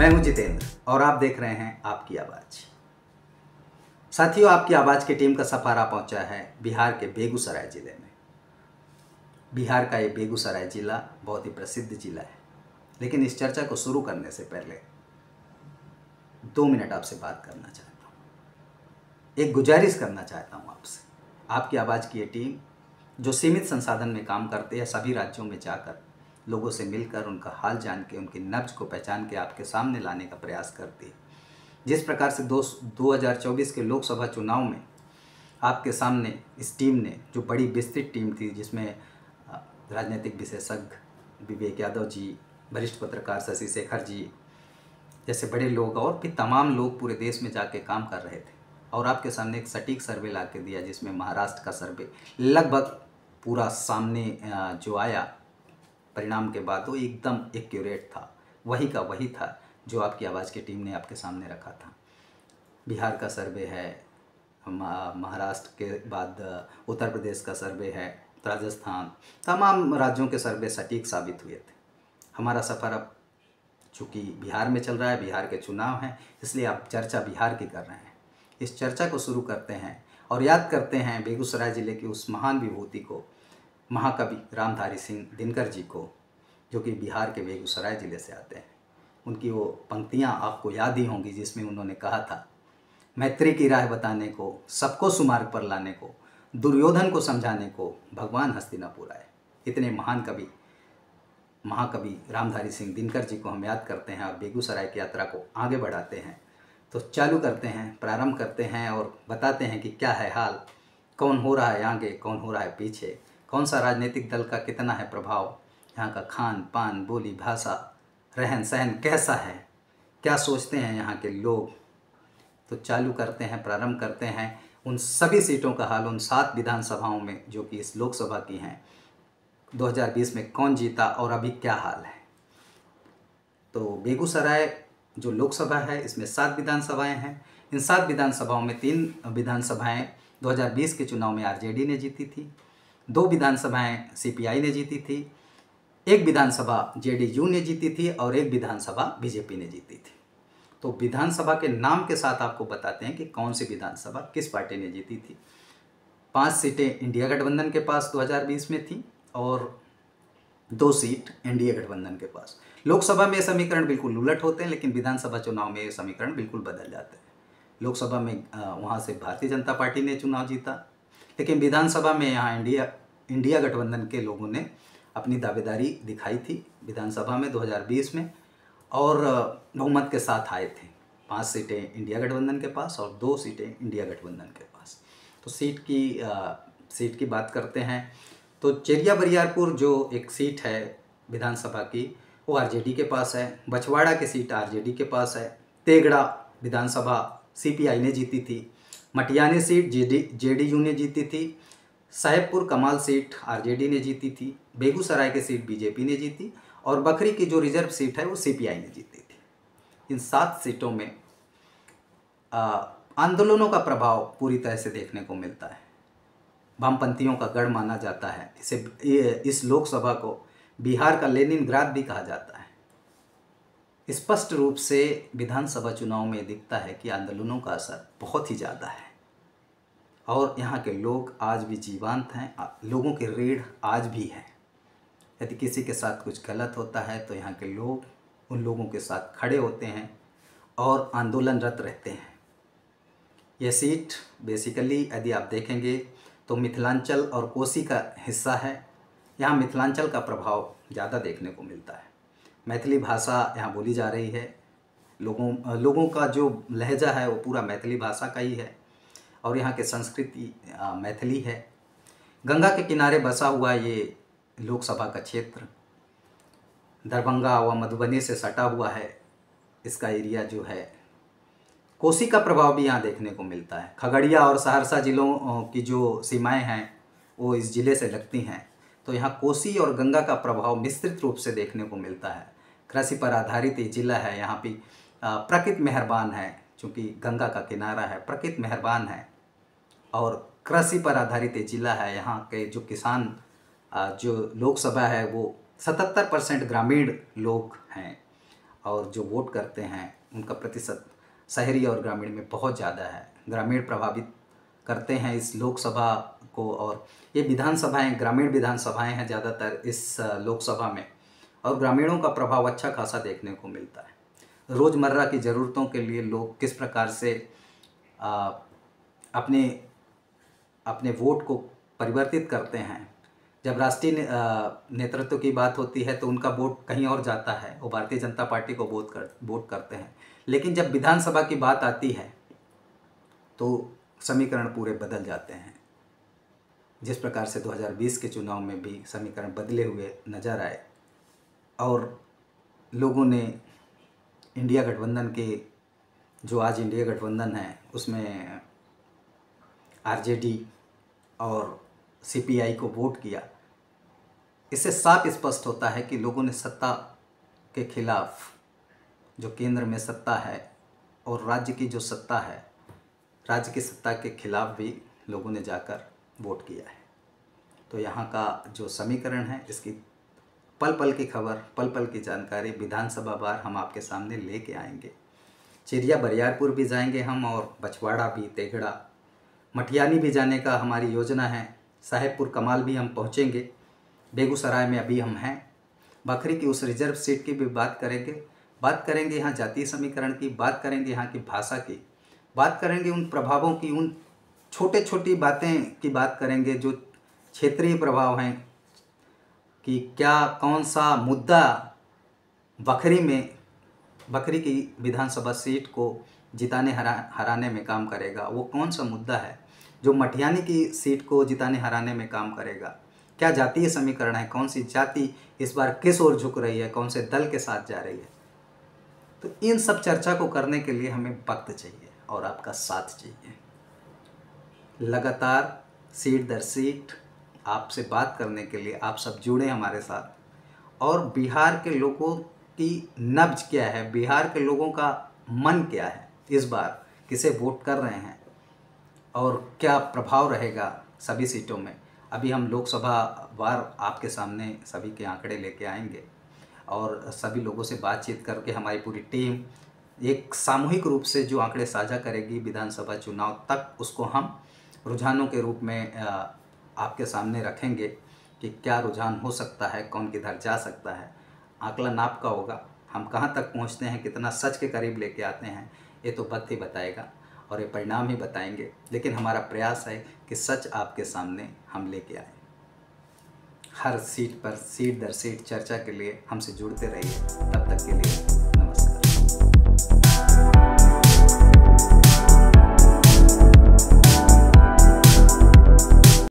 मैं हूं जितेंद्र और आप देख रहे हैं आपकी आवाज़। साथियों, आपकी आवाज़ की टीम का सफारा पहुंचा है बिहार के बेगूसराय ज़िले में। बिहार का ये बेगूसराय ज़िला बहुत ही प्रसिद्ध ज़िला है, लेकिन इस चर्चा को शुरू करने से पहले 2 मिनट आपसे बात करना चाहता हूँ। एक गुजारिश करना चाहता हूँ आपसे। आपकी आवाज़ की ये टीम जो सीमित संसाधन में काम करती है, सभी राज्यों में जाकर लोगों से मिलकर उनका हाल जान के, उनकी नब्ज को पहचान के आपके सामने लाने का प्रयास करती है। जिस प्रकार से 2024 के लोकसभा चुनाव में आपके सामने इस टीम ने, जो बड़ी विस्तृत टीम थी जिसमें राजनीतिक विशेषज्ञ विवेक यादव जी, वरिष्ठ पत्रकार शशि शेखर जी जैसे बड़े लोग और भी तमाम लोग पूरे देश में जाके काम कर रहे थे, और आपके सामने एक सटीक सर्वे ला के दिया जिसमें महाराष्ट्र का सर्वे लगभग पूरा सामने जो आया परिणाम के बाद वो एकदम एक्यूरेट था, वही का वही था जो आपकी आवाज़ की टीम ने आपके सामने रखा था। बिहार का सर्वे है, महाराष्ट्र के बाद उत्तर प्रदेश का सर्वे है, राजस्थान, तमाम राज्यों के सर्वे सटीक साबित हुए थे। हमारा सफ़र अब चूँकि बिहार में चल रहा है, बिहार के चुनाव हैं, इसलिए आप चर्चा बिहार की कर रहे हैं। इस चर्चा को शुरू करते हैं और याद करते हैं बेगूसराय ज़िले की उस महान विभूति को, महाकवि रामधारी सिंह दिनकर जी को, जो कि बिहार के बेगूसराय ज़िले से आते हैं। उनकी वो पंक्तियाँ आपको याद ही होंगी जिसमें उन्होंने कहा था, मैत्री की राह बताने को, सबको सुमार्ग पर लाने को, दुर्योधन को समझाने को भगवान हस्तिनापुर आए। इतने महान कवि, महाकवि रामधारी सिंह दिनकर जी को हम याद करते हैं और बेगूसराय की यात्रा को आगे बढ़ाते हैं। तो चालू करते हैं, प्रारंभ करते हैं और बताते हैं कि क्या है हाल, कौन हो रहा है आगे, कौन हो रहा है पीछे, कौन सा राजनीतिक दल का कितना है प्रभाव, यहाँ का खान पान, बोली भाषा, रहन सहन कैसा है, क्या सोचते हैं यहाँ के लोग। तो चालू करते हैं, प्रारंभ करते हैं उन सभी सीटों का हाल, उन 7 विधानसभाओं में जो कि इस लोकसभा की हैं। 2020 में कौन जीता और अभी क्या हाल है। तो बेगूसराय जो लोकसभा है इसमें 7 विधानसभाएं हैं। इन 7 विधानसभाओं में 3 विधानसभाएं 2020 के चुनाव में आरजेडी ने जीती थी, 2 विधानसभाएं सीपीआई ने जीती थी, 1 विधानसभा जेडीयू ने जीती थी और 1 विधानसभा बीजेपी ने जीती थी। तो विधानसभा के नाम के साथ आपको बताते हैं कि कौन सी विधानसभा किस पार्टी ने जीती थी। 5 सीटें इंडिया गठबंधन के पास 2020 में थी और 2 सीट एनडीए गठबंधन के पास। लोकसभा में ये समीकरण बिल्कुल उलट होते हैं, लेकिन विधानसभा चुनाव में ये समीकरण बिल्कुल बदल जाते हैं। लोकसभा में वहाँ से भारतीय जनता पार्टी ने चुनाव जीता, लेकिन विधानसभा में यहाँ इंडिया गठबंधन के लोगों ने अपनी दावेदारी दिखाई थी विधानसभा में 2020 में और बहुमत के साथ आए थे। 5 सीटें इंडिया गठबंधन के पास और 2 सीटें इंडिया गठबंधन के पास। तो सीट की बात करते हैं तो चेरिया बरियारपुर जो एक सीट है विधानसभा की, वो आरजेडी के पास है। बछवाड़ा की सीट आरजेडी के पास है। तेगड़ा विधानसभा सीपीआई ने जीती थी। मटियानी सीट जेडीयू ने जीती थी। साहेबपुर कमाल सीट आरजेडी ने जीती थी। बेगूसराय की सीट बीजेपी ने जीती और बखरी की जो रिजर्व सीट है वो सीपीआई ने जीती थी। इन 7 सीटों में आंदोलनों का प्रभाव पूरी तरह से देखने को मिलता है। वामपंथियों का गढ़ माना जाता है इस लोकसभा को बिहार का लेनिनग्राद भी कहा जाता है। स्पष्ट रूप से विधानसभा चुनाव में दिखता है कि आंदोलनों का असर बहुत ही ज़्यादा है और यहाँ के लोग आज भी जीवंत हैं। लोगों की रीढ़ आज भी है। यदि किसी के साथ कुछ गलत होता है तो यहाँ के लोग उन लोगों के साथ खड़े होते हैं और आंदोलनरत रहते हैं। यह सीट बेसिकली यदि आप देखेंगे तो मिथिलांचल और कोसी का हिस्सा है। यहाँ मिथिलांचल का प्रभाव ज़्यादा देखने को मिलता है। मैथिली भाषा यहाँ बोली जा रही है। लोगों का जो लहजा है वो पूरा मैथिली भाषा का ही है और यहाँ की संस्कृति मैथिली है। गंगा के किनारे बसा हुआ ये लोकसभा का क्षेत्र दरभंगा व मधुबनी से सटा हुआ है। इसका एरिया जो है, कोसी का प्रभाव भी यहाँ देखने को मिलता है। खगड़िया और सहरसा जिलों की जो सीमाएं हैं वो इस ज़िले से लगती हैं, तो यहाँ कोसी और गंगा का प्रभाव विस्तृत रूप से देखने को मिलता है। कृषि पर आधारित ये जिला है। यहाँ पे प्रकृति मेहरबान है, चूँकि गंगा का किनारा है, प्रकृति मेहरबान है और कृषि पर आधारित ये जिला है। यहाँ के जो किसान, जो लोकसभा है वो 77% ग्रामीण लोग हैं और जो वोट करते हैं उनका प्रतिशत शहरी और ग्रामीण में बहुत ज़्यादा है। ग्रामीण प्रभावित करते हैं इस लोकसभा को, और ये विधानसभाएं ग्रामीण विधानसभाएं हैं ज़्यादातर इस लोकसभा में, और ग्रामीणों का प्रभाव अच्छा खासा देखने को मिलता है। रोज़मर्रा की ज़रूरतों के लिए लोग किस प्रकार से अपने अपने वोट को परिवर्तित करते हैं। जब राष्ट्रीय नेतृत्व की बात होती है तो उनका वोट कहीं और जाता है, वो भारतीय जनता पार्टी को वोट करते हैं। लेकिन जब विधानसभा की बात आती है तो समीकरण पूरे बदल जाते हैं। जिस प्रकार से 2020 के चुनाव में भी समीकरण बदले हुए नज़र आए और लोगों ने इंडिया गठबंधन के, जो आज इंडिया गठबंधन है, उसमें आरजेडी और सीपीआई को वोट किया। इससे साफ स्पष्ट होता है कि लोगों ने सत्ता के खिलाफ, जो केंद्र में सत्ता है और राज्य की जो सत्ता है, राज्य की सत्ता के खिलाफ भी लोगों ने जाकर वोट किया है। तो यहाँ का जो समीकरण है, इसकी पल पल की खबर, पल पल की जानकारी विधानसभा वार हम आपके सामने लेके आएंगे। चिरिया बरियारपुर भी जाएंगे हम, और बछवाड़ा भी, तेघड़ा, मटियानी भी जाने का हमारी योजना है। साहेबपुर कमाल भी हम पहुँचेंगे। बेगूसराय में अभी हम हैं। बखरी की उस रिजर्व सीट की भी बात करेंगे यहाँ जातीय समीकरण की, बात करेंगे यहाँ की भाषा की, बात करेंगे उन प्रभावों की, उन छोटे छोटी बातें की बात करेंगे जो क्षेत्रीय प्रभाव हैं, कि क्या कौन सा मुद्दा बखरी की विधानसभा सीट को जिताने हराने में काम करेगा। वो कौन सा मुद्दा है जो मटियानी की सीट को जिताने हराने में काम करेगा। क्या जातीय समीकरण है, कौन सी जाति इस बार किस ओर झुक रही है, कौन से दल के साथ जा रही है। तो इन सब चर्चा को करने के लिए हमें वक्त चाहिए और आपका साथ चाहिए। लगातार सीट दर सीट आपसे बात करने के लिए आप सब जुड़े हमारे साथ, और बिहार के लोगों की नब्ज क्या है, बिहार के लोगों का मन क्या है, इस बार किसे वोट कर रहे हैं और क्या प्रभाव रहेगा सभी सीटों में। अभी हम लोकसभा वार आपके सामने सभी के आंकड़े लेके आएंगे और सभी लोगों से बातचीत करके हमारी पूरी टीम एक सामूहिक रूप से जो आंकड़े साझा करेगी विधानसभा चुनाव तक, उसको हम रुझानों के रूप में आपके सामने रखेंगे कि क्या रुझान हो सकता है, कौन किधर जा सकता है। आंकलन आपका होगा, हम कहाँ तक पहुँचते हैं, कितना सच के करीब लेके आते हैं, ये तो वक्त ही बताएगा और ये परिणाम ही बताएंगे। लेकिन हमारा प्रयास है कि सच आपके सामने हम लेके आए। हर सीट पर सीट दर सीट चर्चा के लिए हमसे जुड़ते रहिए। तब तक के लिए